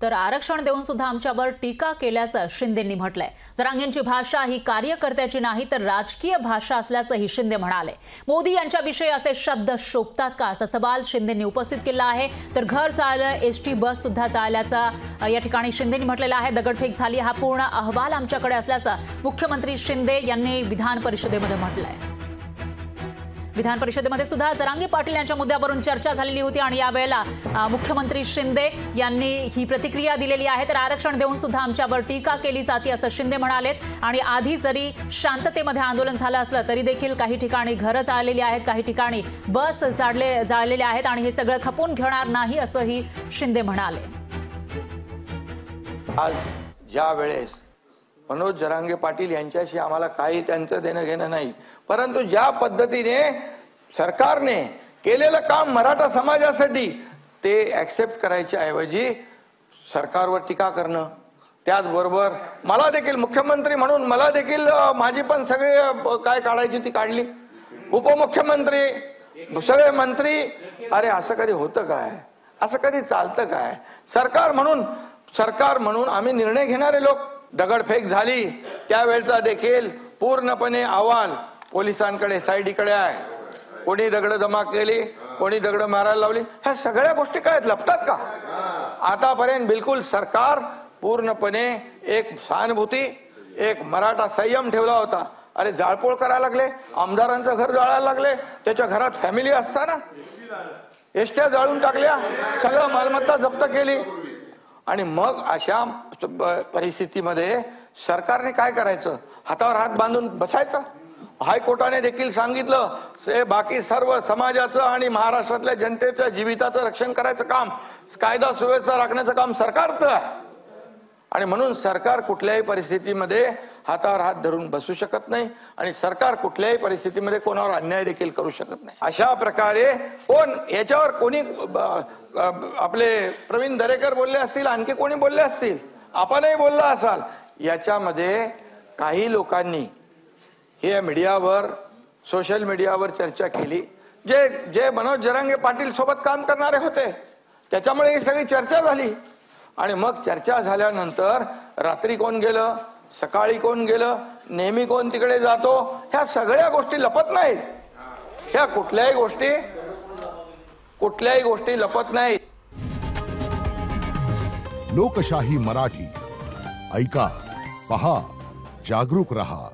तर आरक्षण देऊन सुद्धा आमच्यावर टीका केल्याचं शिंदेंनी म्हटलंय। जरांगेंची भाषा ही कार्यकर्त्याची नाही तर राजकीय भाषा असल्याचंही शिंदे म्हणाले। मोदी यांच्याविषयी असे शब्द शोभतात का असा सवाल शिंदेंनी उपस्थित केला आहे। तर घर चाललं, एसटी बस सुद्धा चालल्याचा या ठिकाणी शिंदेंनी म्हटलेलं आहे। दगडफेक झाली हा पूर्ण अहवाल आमच्याकडे असल्याचं मुख्यमंत्री शिंदे यांनी विधान परिषदेमध्ये म्हटलंय। विधान परिषदेमध्ये सुद्धा जरांगे पाटील यांच्या मुद्द्यावरून चर्चा झालेली होती आणि यावेळेला मुख्यमंत्री शिंदे यांनी ही प्रतिक्रिया दिलेली आहे। तर आरक्षण देऊन सुद्धा आमच्यावर टीका केली जाते असं शिंदे म्हणालेत। आणि आधी जरी शांततेमध्ये आंदोलन झालं असलं तरी देखील काही ठिकाणी घरं जाळलेली आहेत, काही ठिकाणी बस जाळलेल्या आहेत आणि हे सगळं खपून घेणार नाही असंही शिंदे म्हणाले। आज ज्या वेळेस मनोज जरांगे पाटील यांच्याशी आम्हाला काही त्यांचं देणं घेणं नाही, परंतु ज्या पद्धतीने सरकारने केलेलं काम मराठा समाजासाठी ते ऍक्सेप्ट करायच्या ऐवजी सरकारवर टीका करणं, त्याचबरोबर मला देखील मुख्यमंत्री म्हणून मला देखील माझी पण सगळे काय काढायची ती काढली, उपमुख्यमंत्री सगळे मंत्री, अरे असं कधी होतं काय, असं कधी चालतं काय? सरकार म्हणून आम्ही निर्णय घेणारे लोक। दगडफेक झाली त्यावेळचा देखील पूर्णपणे अहवाल पोलिसांकडे साईडीकडे आहे। कोणी दगड जमा केली, कोणी दगड मारायला लावली, ह्या सगळ्या गोष्टी काय लपतात का? आतापर्यंत बिलकुल सरकार पूर्णपणे एक सहानुभूती, एक मराठा संयम ठेवला होता। अरे जाळपोळ करायला लागले, आमदारांचं घर जाळायला लागले, त्याच्या घरात फॅमिली असताना एसट्या जाळून टाकल्या, सगळं मालमत्ता जप्त केली। आणि मग अशा परिस्थितीमध्ये सरकारने काय करायचं? हातावर हात बांधून बसायचं? हायकोर्टाने देखील सांगितलं बाकी सर्व समाजाचं आणि महाराष्ट्रातल्या जनतेच्या जीविताचं रक्षण करायचं काम, कायदा सुव्यवस्था राखण्याचं काम सरकारचं आहे। आणि म्हणून सरकार कुठल्याही परिस्थितीमध्ये हातावर हात धरून बसू शकत नाही आणि सरकार कुठल्याही परिस्थितीमध्ये कोणावर अन्याय देखील करू शकत नाही। अशा प्रकारे याच्यावर कोणी आपले प्रवीण दरेकर बोलले असतील, आणखी कोणी बोलले असतील, आपणही बोलला असाल, याच्यामध्ये काही लोकांनी हे मीडियावर सोशल मीडियावर चर्चा केली, जे मनोज जरांगे पाटील सोबत काम करणारे होते, त्याच्यामुळे ही सगळी चर्चा झाली। आणि मग चर्चा झाल्यानंतर रात्री कोण गेलं, सकाळी कोण गेलं, नेहमी कोण तिकडे जातो, ह्या सगळ्या गोष्टी लपत नाहीत। ह्या कुठल्याही गोष्टी लपत नाहीत। लोकशाही मराठी ऐका, पहा, जागरूक रहा।